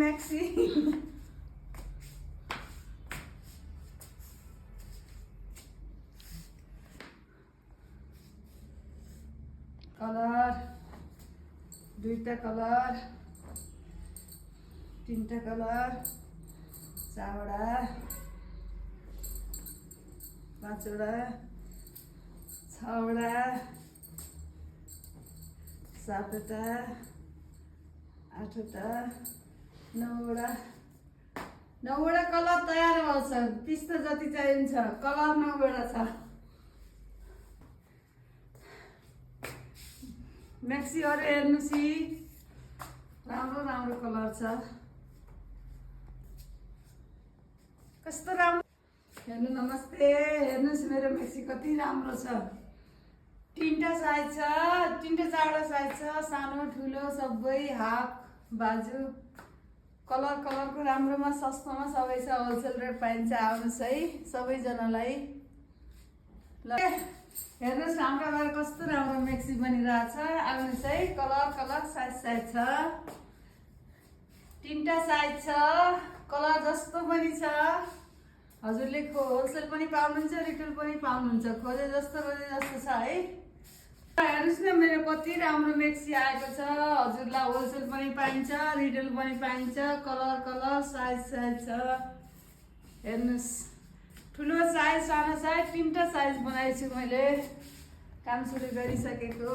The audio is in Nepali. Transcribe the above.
मैक्सी कलर दुईटा कलर तीनटा कलर चारवटा पाँचवटा छवटा सातवटा आठवटा नौवटा कलर तयार भएको छ। पिस्ता जति चाहिन्छ कलर 9वटा छ। मैक्सीहरू हेर्नुहोस् राम्रो राम्रो कलर छ। कस्तो राम्रो हेर्नु। नमस्ते हेर्नुहोस् मेरो मैक्सी कति राम्रो छ। तीनटा साइज छ, तीनटा चारवटा साइज छ, सानो ठुलो सबै हाफ बाजु कलर कलरको राम्रोमा सस्तोमा सबै छ। होलसेल रेट पाइन्छ। आउनुहोस् है सबैजनालाई। ल हेर्नुहोस् हाम्रो घर कस्तो राम्रो मैक्सी बनिरहेछ। आउनुहोस् है। कलर कलर साइज साइज छ। तीनटा साइज छ। कलर जस्तो पनि छ। हजुरले होलसेल पनि पाउनुहुन्छ रिटेल पनि पाउनुहुन्छ। खोजे जस्तो छ है। हेर्नुहोस् न मेरो कति राम्रो मैक्सी आएको छ। हजुरलाई होलसेल पनि पाइन्छ रिटेल पनि पाइन्छ। कलर कलर साइज साइज छ। हेर्नुहोस् ठुलो साइज सानो साइज तीनटा साइज बनाएको छु मैले। काम सुरु गरिसकेको।